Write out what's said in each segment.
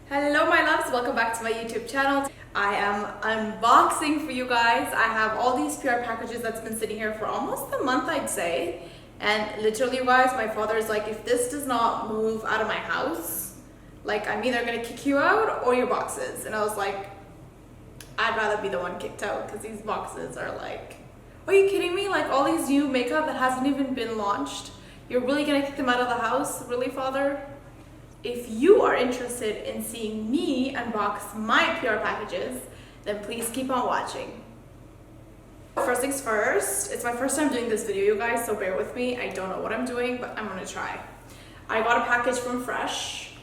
Hello my loves, welcome back to my YouTube channel. I am unboxing for you guys. I have all these PR packages that's been sitting here for almost a month, I'd say. And literally, you guys, my father is like, if this does not move out of my house, like I'm either gonna kick you out or your boxes. And I was like, I'd rather be the one kicked out because these boxes are like, are you kidding me? Like all these new makeup that hasn't even been launched. You're really gonna kick them out of the house? Really, father? If you are interested in seeing me unbox my PR packages, then please keep on watching. First things first, it's my first time doing this video, you guys, so bear with me. I don't know what I'm doing, but I'm gonna try. I got a package from Fresh.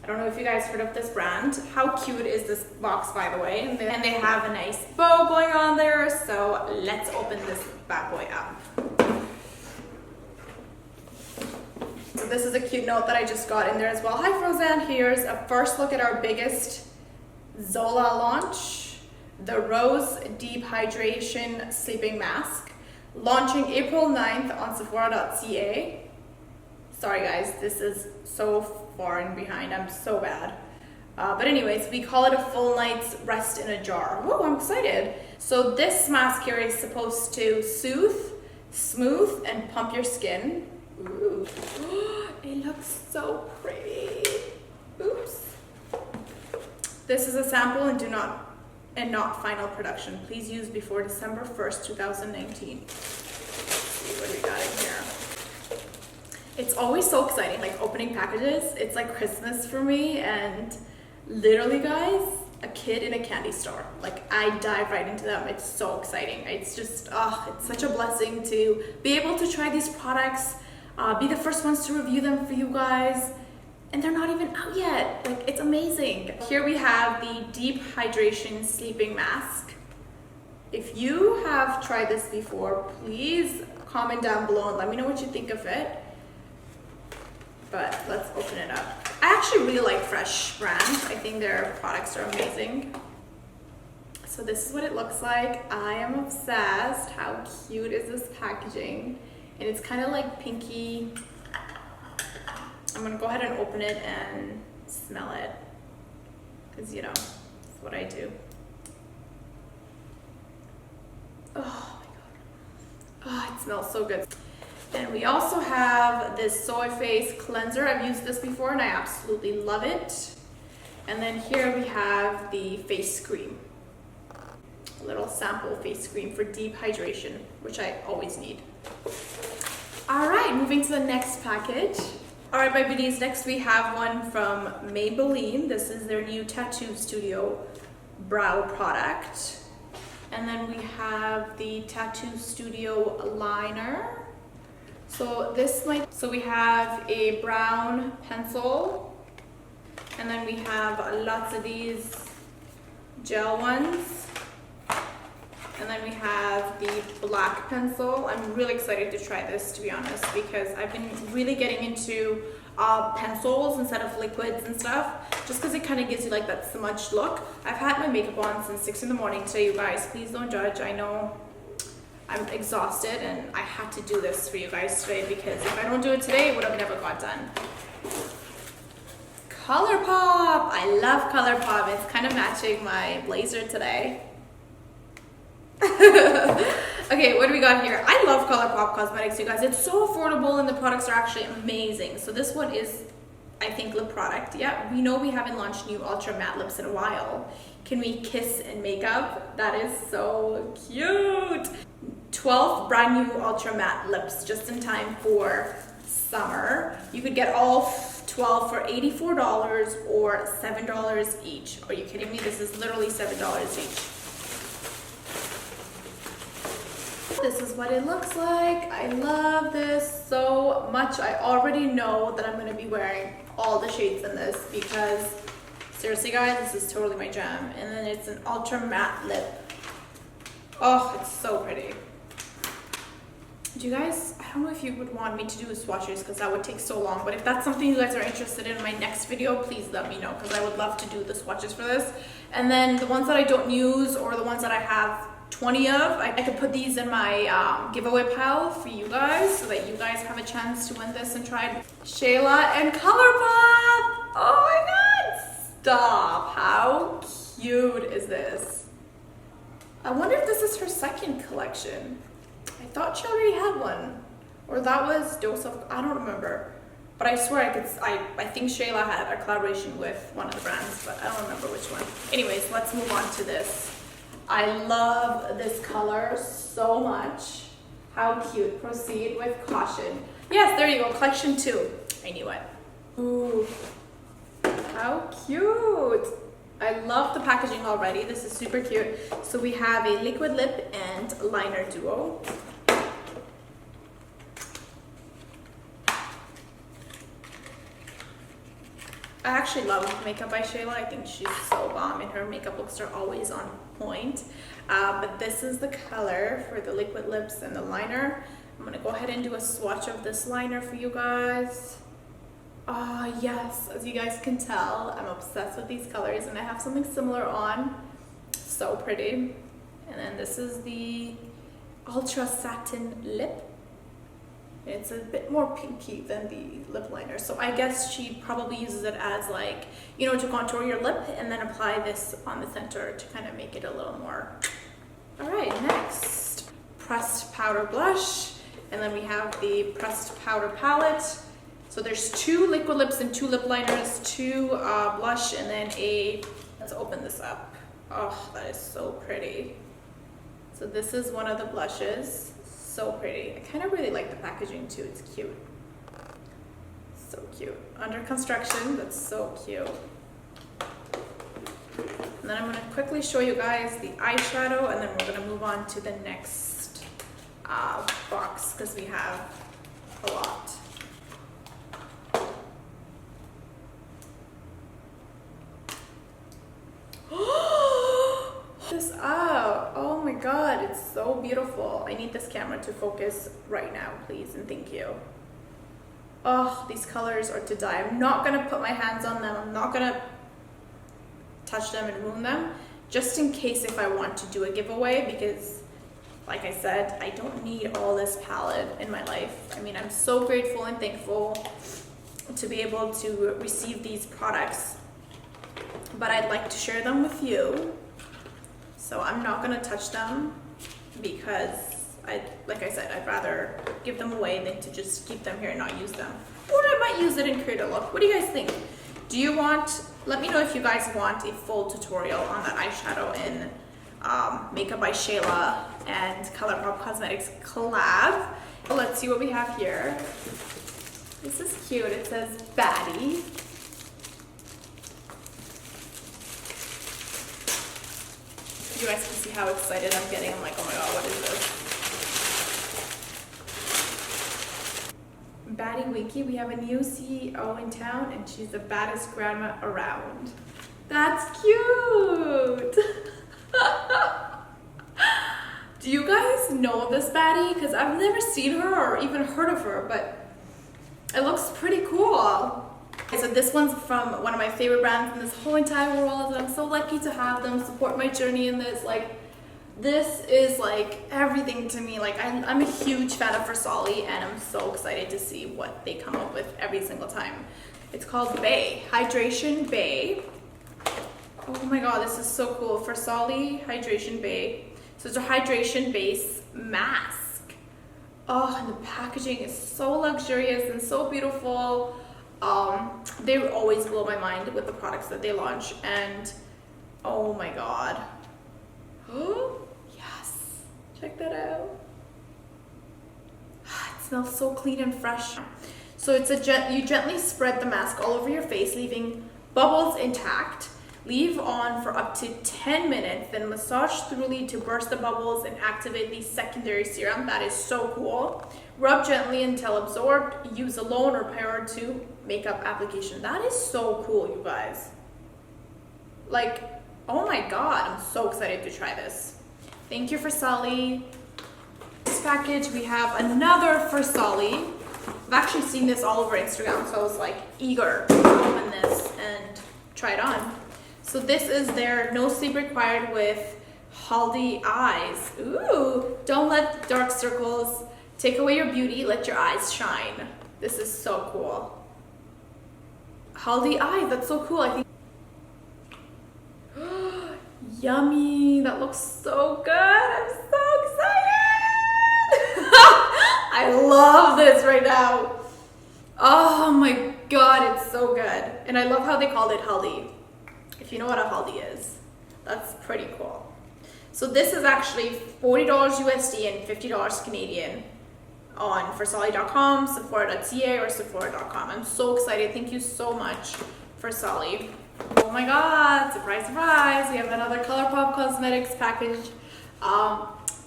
I don't know if you guys heard of this brand. How cute is this box, by the way? And then they have a nice bow going on there, so let's open this bad boy up. So this is a cute note that I just got in there as well. Hi Frozen, here's a first look at our biggest Zola launch, the Rose Deep Hydration Sleeping Mask, launching April 9th on Sephora.ca. Sorry guys, this is so far and behind, I'm so bad. But anyways, we call it a full night's rest in a jar. Whoa, I'm excited. So this mask here is supposed to soothe, smooth, and pump your skin. Ooh. It looks so pretty. Oops. This is a sample and not final production. Please use before December 1st, 2019. Let's see what we got in here. It's always so exciting, like opening packages. It's like Christmas for me, and literally guys, a kid in a candy store. Like I dive right into them. It's so exciting. It's just, it's such a blessing to be able to try these products, be the first ones to review them for you guys, and they're not even out yet. Like it's amazing. Here we have the Deep Hydration Sleeping Mask. If you have tried this before, please comment down below and let me know what you think of it. But let's open it up. I actually really like Fresh brand. I think their products are amazing. So this is what it looks like. I am obsessed. How cute is this packaging? And it's kind of like pinky. I'm gonna go ahead and open it and smell it, because you know, that's what I do. Oh my god. Oh, it smells so good. And we also have this soy face cleanser. I've used this before and I absolutely love it. And then here we have the face cream. A little sample face cream for deep hydration, which I always need. All right, moving to the next package. All right, my beauties, next we have one from Maybelline. This is their new Tattoo Studio brow product. And then we have the Tattoo Studio liner. So we have a brown pencil, and then we have lots of these gel ones. And then we have the black pencil. I'm really excited to try this, to be honest, because I've been really getting into pencils instead of liquids and stuff, just because it kind of gives you like that smudged look. I've had my makeup on since 6 in the morning today, you guys. Please don't judge. I know I'm exhausted and I had to do this for you guys today, because if I don't do it today, it would have never got done. Colourpop. I love Colourpop. It's kind of matching my blazer today. Okay, what do we got here? I love Colourpop Cosmetics, you guys. It's so affordable and the products are actually amazing. So this one is, I think, lip product. Yeah, we know we haven't launched new ultra matte lips in a while. Can we kiss and makeup? That is so cute. 12 brand new ultra matte lips just in time for summer. You could get all 12 for $84 or $7 each. Are you kidding me? This is literally $7 each. This is what it looks like. I love this so much. I already know that I'm going to be wearing all the shades in this, because seriously guys, this is totally my jam. And then it's an ultra matte lip. Oh, it's so pretty. Do you guys, I don't know if you would want me to do swatches, because that would take so long, but if that's something you guys are interested in my next video, please let me know, because I would love to do the swatches for this. And then the ones that I don't use, or the ones that I have 20 of, I could put these in my giveaway pile for you guys, so that you guys have a chance to win this and try it. Shayla and Colourpop! Oh my god! Stop. How cute is this? I wonder if this is her second collection. I thought she already had one. Or that was Dose of, I don't remember. But I swear I think Shayla had a collaboration with one of the brands, but I don't remember which one. Anyways, let's move on to this. I love this color so much. How cute. Proceed with caution. Yes, there you go. Collection 2. I knew it. Ooh. How cute. I love the packaging already. This is super cute. So we have a liquid lip and liner duo. I actually love Makeup by Shayla. I think she's so bomb and her makeup looks are always on point. But this is the color for the liquid lips and the liner. I'm gonna go ahead and do a swatch of this liner for you guys. Ah, yes, as you guys can tell, I'm obsessed with these colors and I have something similar on. So pretty. And then this is the Ultra Satin Lip. It's a bit more pinky than the lip liner. So I guess she probably uses it as like, you know, to contour your lip and then apply this on the center to kind of make it a little more. All right, next, pressed powder blush. And then we have the pressed powder palette. So there's 2 liquid lips and 2 lip liners, 2 blush, and then let's open this up. Oh, that is so pretty. So this is one of the blushes. So pretty. I kind of really like the packaging too. It's cute. So cute. Under construction. That's so cute. And then I'm going to quickly show you guys the eyeshadow, and then we're going to move on to the next box because we have a lot. This up. Oh my god, it's so beautiful. I need this camera to focus right now, please, and thank you. Oh, these colors are to die. I'm not gonna put my hands on them. I'm not gonna touch them and ruin them, just in case if I want to do a giveaway, because like I said, I don't need all this palette in my life. I mean, I'm so grateful and thankful to be able to receive these products, but I'd like to share them with you. So I'm not gonna touch them because like I said, I'd rather give them away than to just keep them here and not use them. Or I might use it and create a look. What do you guys think? Let me know if you guys want a full tutorial on that eyeshadow in Makeup by Shayla and Colourpop Cosmetics collab. Let's see what we have here. This is cute. It says Baddie. You guys can see how excited I'm getting. I'm like, oh my god, what is this? Baddie Wiki, we have a new CEO in town and she's the baddest grandma around. That's cute! Do you guys know this baddie? Because I've never seen her or even heard of her, but it looks pretty cool. Okay, so this one's from one of my favorite brands in this whole entire world, and I'm so lucky to have them support my journey in this. Like, this is like everything to me. Like, I'm a huge fan of Olie, and I'm so excited to see what they come up with every single time. It's called Bay, Hydration Bay. Oh my god, this is so cool. Olie Hydration Bay. So it's a hydration base mask. Oh, and the packaging is so luxurious and so beautiful. They always blow my mind with the products that they launch, and oh my god. Oh yes, check that out. It smells so clean and fresh. So it's you gently spread the mask all over your face, leaving bubbles intact. Leave on for up to 10 minutes, then massage thoroughly to burst the bubbles and activate the secondary serum. That is so cool. Rub gently until absorbed. Use alone or prior to makeup application. That is so cool, you guys. Like, oh my god, I'm so excited to try this. Thank you Olie. This package, we have another Olie. I've actually seen this all over Instagram, so I was like eager to open this and try it on. So this is their No Sleep Required with Haldi Eyes. Ooh, don't let dark circles take away your beauty, let your eyes shine. This is so cool. Haldi Eyes, that's so cool. I think Yummy, that looks so good. I'm so excited. I love this right now. Oh my God, it's so good. And I love how they called it haldi. If you know what a haldi is, that's pretty cool. So this is actually $40 USD and $50 Canadian on forsolly.com, sephora.ca, or sephora.com. I'm so excited. Thank you so much for Solly. Oh my God, surprise, surprise. We have another Colourpop Cosmetics package.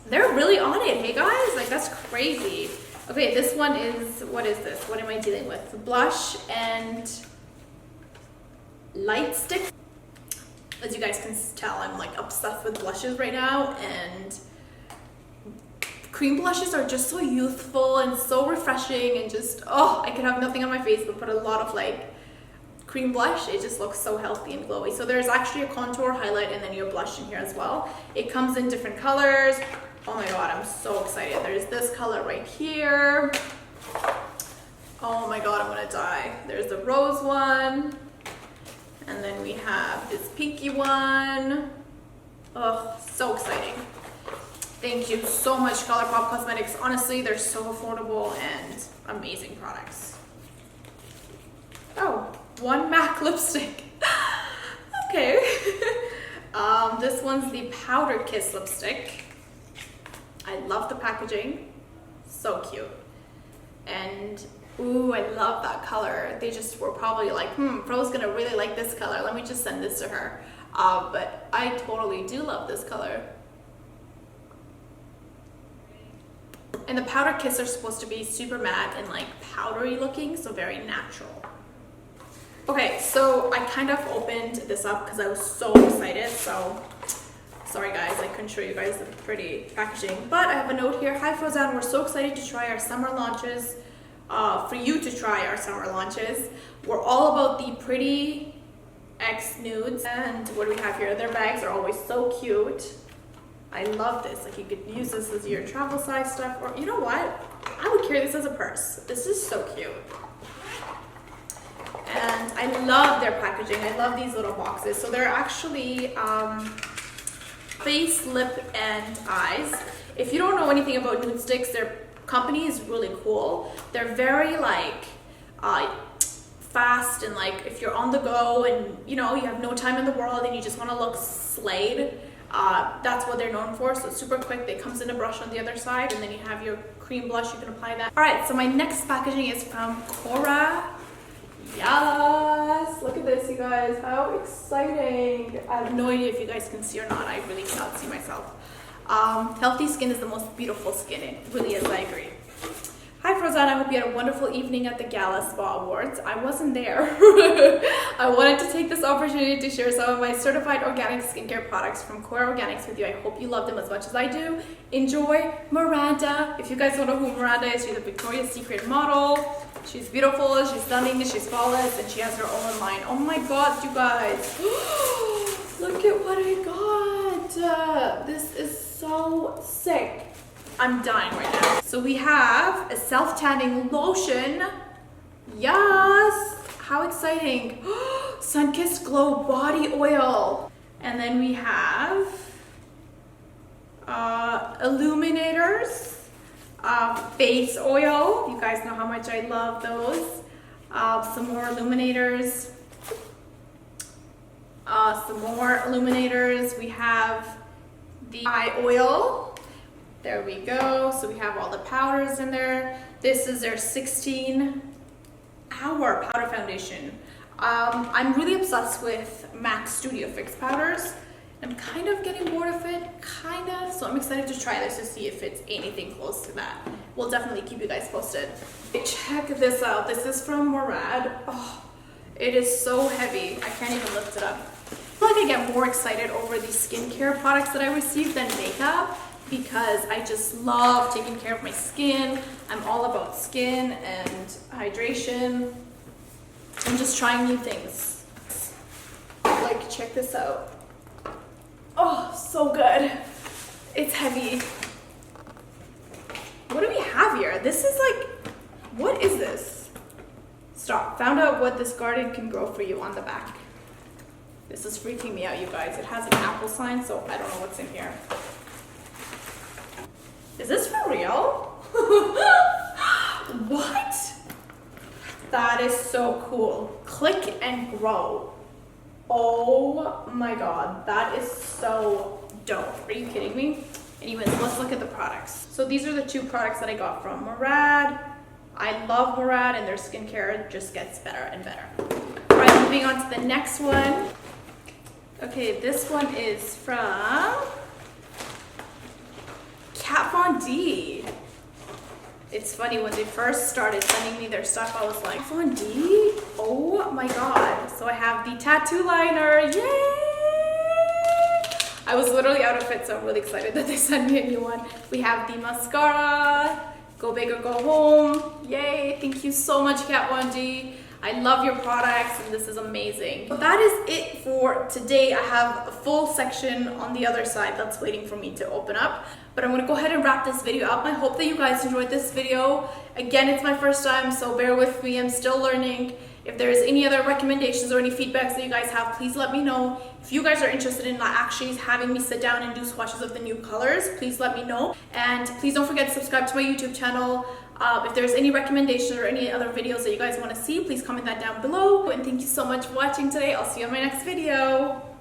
They're really on it, hey guys, like that's crazy. Okay, this one is, what is this? What am I dealing with? Blush and light stick. As you guys can tell, I'm like obsessed with blushes right now, and cream blushes are just so youthful and so refreshing, and just, oh, I could have nothing on my face but put a lot of like cream blush. It just looks so healthy and glowy. So there's actually a contour, highlight, and then your blush in here as well. It comes in different colors. Oh my God, I'm so excited. There's this color right here. Oh my God, I'm gonna die. There's the rose one. And then we have this pinky one. Oh, so exciting. Thank you so much, Colourpop Cosmetics. Honestly, they're so affordable and amazing products. Oh, one MAC lipstick. Okay. This one's the Powder Kiss lipstick. I love the packaging. So cute. And ooh, I love that color. They just were probably like, Pro's gonna really like this color. Let me just send this to her. But I totally do love this color. And the Powder Kiss are supposed to be super matte and like powdery looking, so very natural. Okay, so I kind of opened this up because I was so excited. So sorry guys, I couldn't show you guys the pretty packaging, but I have a note here. Hi Frozen, we're so excited to try our summer launches. For you to try our summer launches. We're all about the pretty X nudes. And what do we have here? Their bags are always so cute. I love this. Like, you could use this as your travel size stuff, or you know what? I would carry this as a purse. This is so cute. And I love their packaging. I love these little boxes. So they're actually face, lip, and eyes. If you don't know anything about nude sticks, their company is really cool. They're very like fast, and like if you're on the go and you know you have no time in the world and you just want to look slayed, that's what they're known for. So super quick. They comes in a brush on the other side, and then you have your cream blush. You can apply that. All right, so my next packaging is from Kora. Yes, look at this, you guys. How exciting. I have no idea if you guys can see or not. I really cannot see myself. Healthy skin is the most beautiful skin. It really is, I agree. Hi Frozen, I hope you had a wonderful evening at the Gala Spa Awards. I wasn't there. I wanted to take this opportunity to share some of my certified organic skincare products from Kora Organics with you. I hope you love them as much as I do. Enjoy. Murad. If you guys don't know who Murad is, she's a Victoria's Secret model. She's beautiful, she's stunning, she's flawless, and she has her own line. Oh my God, you guys. Look at what I got. This is so sick. I'm dying right now. So we have a self-tanning lotion. Yes, how exciting. Sun-Kissed Glow Body Oil. And then we have illuminators, face oil. You guys know how much I love those. Some more illuminators. Some more illuminators. We have the eye oil. There we go. So we have all the powders in there. This is their 16-hour powder foundation. I'm really obsessed with MAC Studio Fix powders. I'm kind of getting bored of it, so I'm excited to try this to see if it's anything close to that. We'll definitely keep you guys posted. Check this out. This is from Murad. Oh, it is so heavy. I can't even lift it up. I feel like I get more excited over these skincare products that I receive than makeup, because I just love taking care of my skin. I'm all about skin and hydration and just trying new things. Like, check this out. Oh, so good. It's heavy. What do we have here? This is like, what is this? Stop. Found out what this garden can grow for you on the back. This is freaking me out, you guys. It has an apple sign, so I don't know what's in here. Is this for real? What? That is so cool. Click and grow. Oh my god, that is so dope. Are you kidding me? Anyways, let's look at the products. So these are the two products that I got from Murad. I love Murad, and their skincare just gets better and better. All right, moving on to the next one. Okay, this one is from Kat Von D. It's funny, when they first started sending me their stuff, I was like, Von D? Oh my god. So I have the tattoo liner, yay! I was literally out of it, so I'm really excited that they sent me a new one. We have the mascara, Go Big or Go Home, yay! Thank you so much, Kat Von D. I love your products, and this is amazing. So that is it for today. I have a full section on the other side that's waiting for me to open up. But I'm gonna go ahead and wrap this video up. I hope that you guys enjoyed this video. Again, it's my first time, so bear with me. I'm still learning. If there's any other recommendations or any feedbacks that you guys have, please let me know. If you guys are interested in actually having me sit down and do swatches of the new colors, please let me know. And please don't forget to subscribe to my YouTube channel. If there's any recommendations or any other videos that you guys want to see, please comment that down below. And thank you so much for watching today. I'll see you in my next video.